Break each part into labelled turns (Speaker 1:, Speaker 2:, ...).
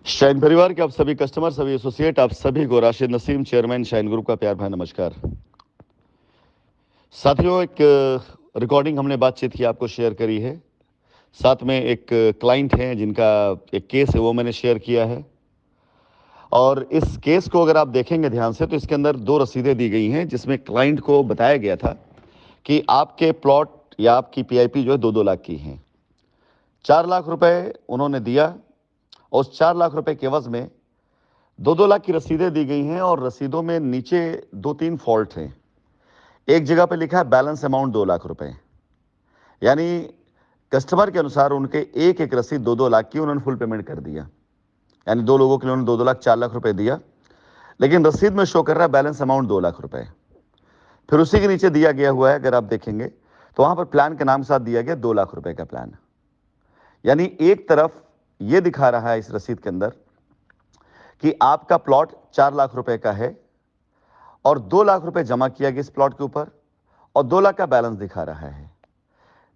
Speaker 1: Shine परिवार के आप सभी कस्टमर, सभी एसोसिएट, आप सभी को Rashid Naseem, chairman shine group का प्यार भरा नमस्कार। साथियों, एक रिकॉर्डिंग हमने बातचीत की आपको शेयर करी है। साथ में एक क्लाइंट है जिनका एक केस है, वो मैंने शेयर किया है। और इस केस को अगर आप देखेंगे ध्यान से तो इसके अंदर दो रसीदें दी गई हैं जिसमें क्लाइंट को बताया गया था कि आपके प्लॉट या आपकी पीआईपी जो है 2-2 लाख की हैं। 4 लाख रुपए उन्होंने दिया और उस 4 लाख रुपए के एवज में 2-2 लाख की रसीदें दी गई हैं और रसीदों में नीचे 2-3 फॉल्ट हैं। एक जगह पे लिखा है बैलेंस अमाउंट 2 लाख रुपए, यानी कस्टमर के अनुसार उनके एक एक रसीद 2-2 लाख की उन्होंने फुल पेमेंट कर दिया, यानी दो लोगों के लिए उन्होंने 2-2 लाख 4 लाख रुपए दिया, लेकिन रसीद में शो कर रहा है बैलेंस अमाउंट 2 लाख रुपए। फिर उसी के नीचे दिया गया हुआ है, अगर आप देखेंगे तो वहां पर प्लान के नाम के साथ दिया गया 2 लाख रुपए का प्लान। यानी एक तरफ यह दिखा रहा है इस रसीद के अंदर कि आपका प्लॉट 4 लाख रुपए का है और 2 लाख रुपए जमा किया गया इस प्लॉट के ऊपर और 2 लाख का बैलेंस दिखा रहा है।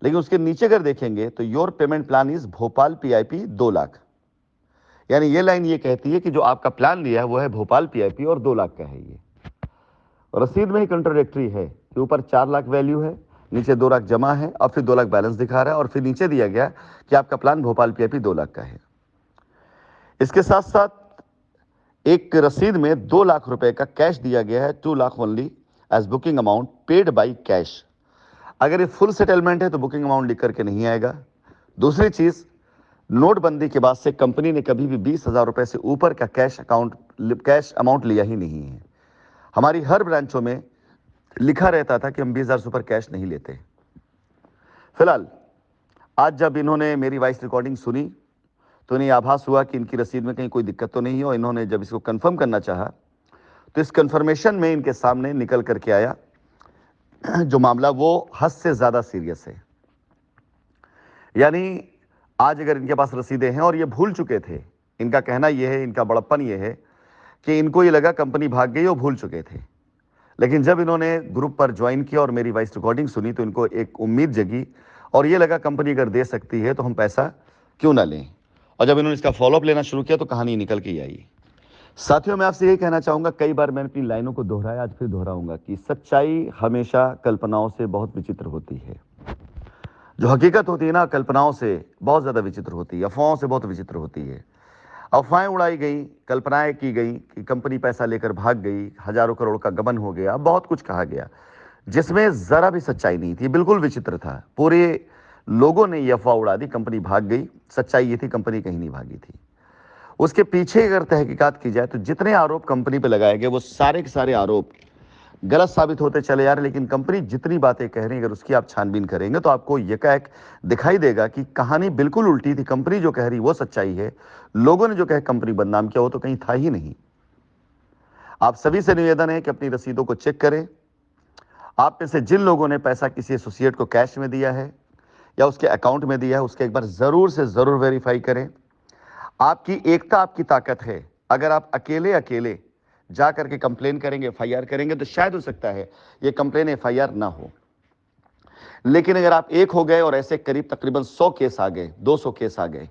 Speaker 1: लेकिन उसके नीचे अगर देखेंगे तो your payment plan is Bhopal PIP 2 lakh, यानी ये लाइन ये कहती है कि जो आपका प्लान लिया है वो है भोपाल पीआईपी और 2 लाख का है। ये रसीद में ही कंट्रोडिक्टरी है कि ऊपर 4 लाख वैल्यू है, नीचे 2 लाख जमा है और फिर 2 लाख बैलेंस दिखा रहा है और फिर नीचे दिया गया कि आपका प्लान भोपाल पीआईपी 2 लाख का है। इसके साथ साथ एक रसीद में 2 लाख रुपए का कैश दिया गया है, 2 lakh only as booking amount paid by cash. अगर ये फुल सेटलमेंट है तो बुकिंग अमाउंट लिख करके नहीं आएगा। दूसरी चीज, नोटबंदी के बाद से कंपनी ने कभी भी 20,000 रुपए से ऊपर का कैश अमाउंट लिया ही नहीं है। हमारी हर ब्रांचों में लिखा रहता था कि हम 20,000 से ऊपर कैश नहीं लेते। फिलहाल आज जब इन्होंने मेरी वॉइस रिकॉर्डिंग सुनी तो इन्हें आभास हुआ कि इनकी रसीद में कहीं कोई दिक्कत तो नहीं है और इन्होंने जब इसको कंफर्म करना चाहा तो इस कंफर्मेशन में इनके सामने निकल करके आया जो मामला वो हद से ज्यादा सीरियस है। यानी आज अगर इनके पास रसीदें हैं और ये भूल चुके थे, इनका कहना यह है, इनका बड़प्पन यह है कि इनको ये लगा कंपनी भाग गई और भूल चुके थे। लेकिन जब इन्होंने ग्रुप पर ज्वाइन किया और मेरी वॉइस रिकॉर्डिंग सुनी तो इनको एक उम्मीद जगी और ये लगा कंपनी अगर दे सकती है तो हम पैसा क्यों ना लें। और जब इन्होंने इसका फॉलोअप लेना शुरू किया तो कहानी निकल के आई। साथियों, मैं आपसे यही कहना चाहूंगा, कई बार मैंने अपनी लाइनों को दोहराया, आज फिर दोहराऊंगा कि सच्चाई हमेशा कल्पनाओं से बहुत विचित्र होती है। जो हकीकत होती है ना, कल्पनाओं से बहुत ज्यादा विचित्र होती है, अफवाहों से बहुत विचित्र होती है। अफवाहें उड़ाई गई, कल्पनाएं की गई कि कंपनी पैसा लेकर भाग गई, हजारों करोड़ का गबन हो गया, बहुत कुछ कहा गया जिसमें जरा भी सच्चाई नहीं थी, बिल्कुल विचित्र था। पूरे लोगों ने यह अफवाह उड़ा दी कंपनी भाग गई। सच्चाई ये थी कंपनी कहीं नहीं भागी थी। उसके पीछे अगर तहकीकात की जाए तो जितने आरोप कंपनी पे लगाए गए वो सारे के सारे आरोप गलत साबित होते चले जा रहे। लेकिन कंपनी जितनी बातें कह रही है, अगर उसकी आप छानबीन करेंगे तो आपको यकायक दिखाई देगा कि कहानी बिल्कुल उल्टी थी। कंपनी जो कह रही वो सच्चाई है, लोगों ने जो कह कंपनी बदनाम किया वो तो कहीं था ही नहीं। आप सभी से निवेदन है कि अपनी रसीदों को चेक करें। आप में से जिन लोगों ने पैसा किसी एसोसिएट को कैश में दिया है या उसके अकाउंट में दिया है, उसके एक बार जरूर से जरूर वेरीफाई करें। आपकी एकता आपकी ताकत है। अगर आप अकेले अकेले जा करके कंप्लेन करेंगे, एफआईआर करेंगे तो शायद हो सकता है ये कंप्लेन एफआईआर ना हो। लेकिन अगर आप एक हो गए और ऐसे करीब तकरीबन 100 केस आ गए, 200 केस आ गए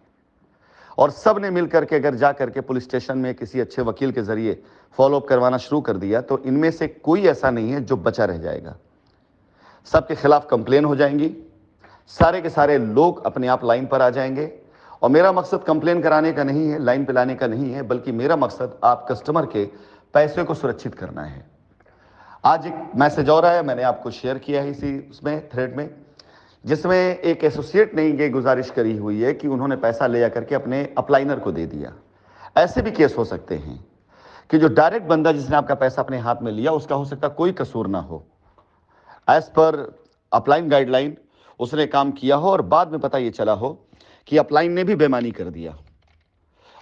Speaker 1: और सब ने मिलकर के अगर जा करके पुलिस स्टेशन में किसी अच्छे वकील के जरिए फॉलोअप करवाना शुरू कर दिया तो इनमें से कोई ऐसा नहीं है जो बचा रह जाएगा। सबके खिलाफ कंप्लेन हो जाएंगी, सारे के सारे लोग अपने आप लाइन पर आ जाएंगे। और मेरा मकसद कंप्लेन कराने का नहीं है, लाइन पे लाने का नहीं है, बल्कि मेरा मकसद आप कस्टमर के पैसे को सुरक्षित करना है। आज एक मैसेज और आया, मैंने आपको शेयर किया है इसी उसमें थ्रेड में, जिसमें एक एसोसिएट ने ये गुजारिश करी हुई है कि उन्होंने पैसा ले जाकर के अपने अपलाइनर को दे दिया। ऐसे भी केस हो सकते हैं कि जो डायरेक्ट बंदा जिसने आपका पैसा अपने हाथ में लिया उसका हो सकता कोई कसूर ना हो, एज पर अपलाइन गाइडलाइन उसने काम किया हो और बाद में पता ये चला हो कि अपलाइन ने भी बेईमानी कर दिया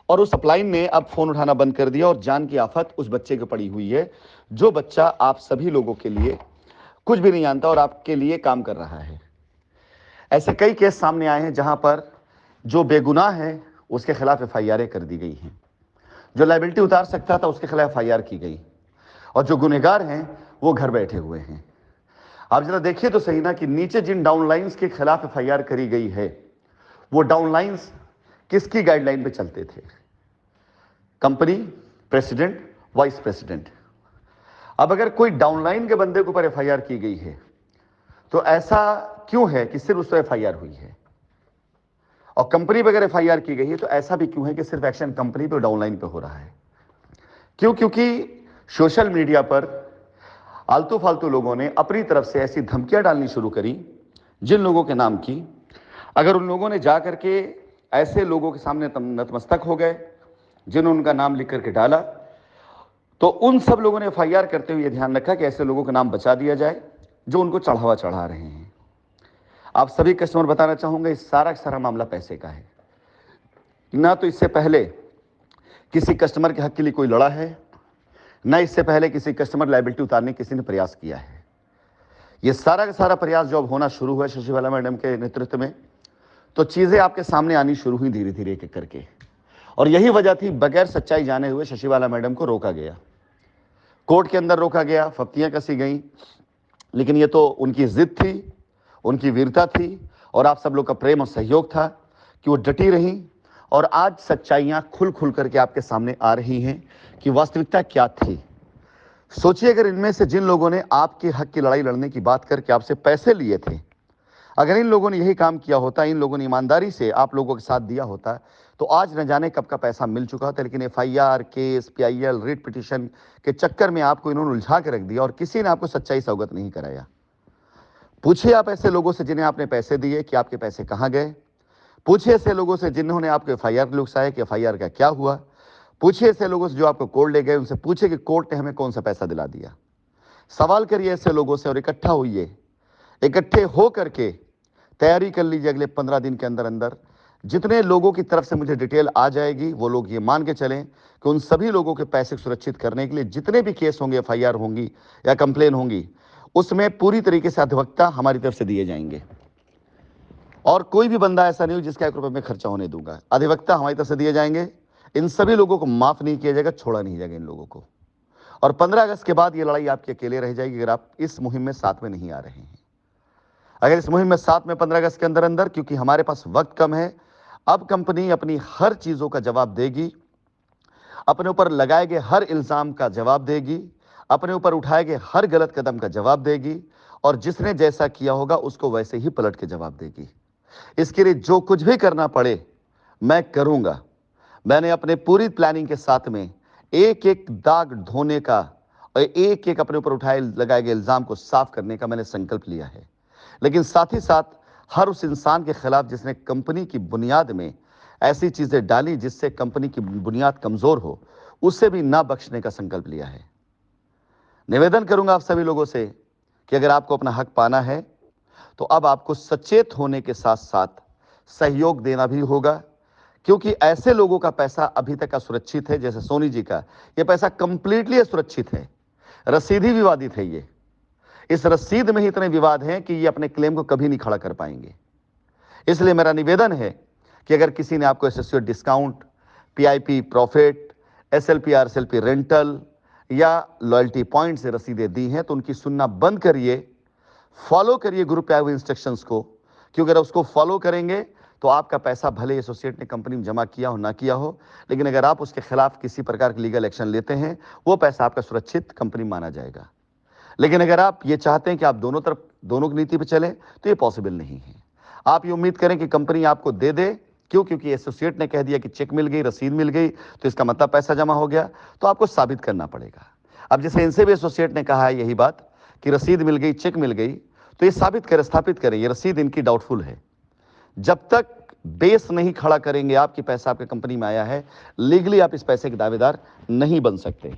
Speaker 1: और उस अपलाइन ने अब फोन उठाना बंद कर दिया और जान की आफत उस बच्चे को पड़ी हुई है, जो बच्चा आप सभी लोगों के लिए कुछ भी नहीं जानता और आपके लिए काम कर रहा है। ऐसे कई केस सामने आए हैं जहां पर जो बेगुनाह है उसके खिलाफ एफआईआर कर दी गई हैं, जो लायबिलिटी उतार सकता था उसके खिलाफ एफआईआर की गई और जो गुनहगार हैं वो घर बैठे हुए हैं। आप जरा देखिए तो सही ना कि नीचे जिन डाउनलाइंस के खिलाफ एफआईआर करी गई है वो डाउनलाइंस किसकी गाइडलाइन पे चलते थे। Company, president, vice president. अब अगर कोई डाउनलाइन के बंदे के ऊपर एफआईआर की गई है तो ऐसा क्यों है कि सिर्फ उस पर एफआईआर हुई है, और कंपनी पर अगर एफआईआर की गई है तो ऐसा भी क्यों है कि सिर्फ एक्शन कंपनी पे डाउनलाइन पे हो रहा है? क्यों? क्योंकि सोशल मीडिया पर आलतू फालतू लोगों ने अपनी तरफ से ऐसी धमकियां डालनी शुरू करी जिन लोगों के नाम की अगर उन लोगों ने जाकर के ऐसे लोगों के सामने नतमस्तक हो गए जिन्होंने उनका नाम लिख करके डाला, तो उन सब लोगों ने एफआईआर करते हुए ध्यान रखा कि ऐसे लोगों का नाम बचा दिया जाए जो उनको चढ़ावा चढ़ा रहे हैं। आप सभी कस्टमर बताना चाहूंगा, इस सारा का सारा मामला पैसे का है। ना तो इससे पहले किसी कस्टमर के हक के लिए कोई लड़ा है, ना इससे पहले किसी कस्टमर लायबिलिटी उतारने किसी ने प्रयास किया है। यह सारा का सारा प्रयास जब होना शुरू हुआ शशि बाला मैडम के नेतृत्व में, तो चीजें आपके सामने आनी शुरू हुई धीरे धीरे एक एक करके, और यही वजह थी बगैर सच्चाई जाने हुए शशि बाला मैडम को रोका गया, कोर्ट के अंदर रोका गया, फप्तियां कसी गई। लेकिन ये तो उनकी जिद थी, उनकी वीरता थी, और आप सब लोग का प्रेम और सहयोग था कि वो डटी रही, और आज सच्चाइयां खुल खुल करके आपके सामने आ रही हैं कि वास्तविकता क्या थी। सोचिए, अगर इनमें से जिन लोगों ने आपके हक की लड़ाई लड़ने की बात करके आपसे पैसे लिए थे, अगर इन लोगों ने यही काम किया होता, इन लोगों ने ईमानदारी से आप लोगों के साथ दिया होता, तो आज न जाने कब का पैसा मिल चुका होता। लेकिन FIR, case, PIL, writ petition के चक्कर में आपको इन्होंने उलझा के रख दिया और किसी ने आपको सच्चाई से अवगत नहीं कराया। पूछिए आप ऐसे लोगों से जिन्हें आपने पैसे दिए कि आपके पैसे कहां गए। पूछिए ऐसे लोगों से जिन्होंने आपको एफआईआर लुकसाया कि एफआईआर का क्या हुआ। पूछिए ऐसे लोगों से जो आपको कोर्ट ले गए, उनसे पूछिए कि कोर्ट ने हमें कौन सा पैसा दिला दिया। सवाल करिए ऐसे लोगों से और इकट्ठा होइए, इकट्ठे हो करके तैयारी कर लीजिए। अगले 15 दिन के अंदर अंदर जितने लोगों की तरफ से मुझे डिटेल आ जाएगी, वो लोग ये मान के चलें कि उन सभी लोगों के पैसे सुरक्षित करने के लिए जितने भी केस होंगे, एफआईआर होंगी या कंप्लेन होंगी, उसमें पूरी तरीके से अधिवक्ता हमारी तरफ से दिए जाएंगे, और कोई भी बंदा ऐसा नहीं हो जिसका 1 रुपए में खर्चा होने दूंगा। अधिवक्ता हमारी तरफ से दिए जाएंगे। इन सभी लोगों को माफ नहीं किया जाएगा, छोड़ा नहीं जाएगा इन लोगों को। और 15 अगस्त के बाद ये लड़ाई आपके अकेले रह जाएगी अगर आप इस मुहिम में साथ में नहीं आ रहे हैं। अगर इस मुहिम में साथ में 15 अगस्त के अंदर अंदर, क्योंकि हमारे पास वक्त कम है, अब कंपनी अपनी हर चीजों का जवाब देगी, अपने ऊपर लगाए गए हर इल्जाम का जवाब देगी, अपने ऊपर उठाए गए हर गलत कदम का जवाब देगी, और जिसने जैसा किया होगा उसको वैसे ही पलट के जवाब देगी। इसके लिए जो कुछ भी करना पड़े मैं करूंगा। मैंने अपने पूरी प्लानिंग के साथ में एक एक दाग धोने का और एक एक अपने ऊपर उठाए लगाए गए इल्जाम को साफ करने का मैंने संकल्प लिया है। लेकिन साथ ही साथ हर उस इंसान के खिलाफ जिसने कंपनी की बुनियाद में ऐसी चीजें डाली जिससे कंपनी की बुनियाद कमजोर हो, उसे भी ना बख्शने का संकल्प लिया है। निवेदन करूंगा आप सभी लोगों से कि अगर आपको अपना हक पाना है तो अब आपको सचेत होने के साथ साथ सहयोग देना भी होगा, क्योंकि ऐसे लोगों का पैसा अभी तक असुरक्षित है। जैसे सोनी जी का यह पैसा कंप्लीटली असुरक्षित है, रसीद ही विवादित है। ये इस रसीद में ही इतने विवाद हैं कि ये अपने क्लेम को कभी नहीं खड़ा कर पाएंगे। इसलिए मेरा निवेदन है कि अगर किसी ने आपको associate discount, PIP profit, SLP RSLP rental या लॉयल्टी पॉइंट से रसीदें दी हैं तो उनकी सुनना बंद करिए, फॉलो करिए ग्रुप पे आए हुए इंस्ट्रक्शंस को, क्योंकि अगर उसको फॉलो करेंगे तो आपका पैसा भले एसोसिएट ने कंपनी में जमा किया हो ना किया हो, लेकिन अगर आप उसके खिलाफ किसी प्रकार की लीगल एक्शन लेते हैं, वो पैसा आपका सुरक्षित कंपनी माना जाएगा। लेकिन अगर आप ये चाहते हैं कि आप दोनों तरफ दोनों की नीति पर चलें तो ये पॉसिबल नहीं है। आप ये उम्मीद करें कि कंपनी आपको दे दे, क्यों? क्योंकि एसोसिएट ने कह दिया कि चेक मिल गई, रसीद मिल गई, तो इसका मतलब पैसा जमा हो गया, तो आपको साबित करना पड़ेगा। अब जैसे इनसे भी एसोसिएट ने कहा है यही बात कि रसीद मिल गई, चेक मिल गई, तो ये साबित करें, स्थापित करें ये रसीद इनकी डाउटफुल है। जब तक बेस नहीं खड़ा करेंगे आपकी पैसा आपके कंपनी में आया है, लीगली आप इस पैसे के दावेदार नहीं बन सकते।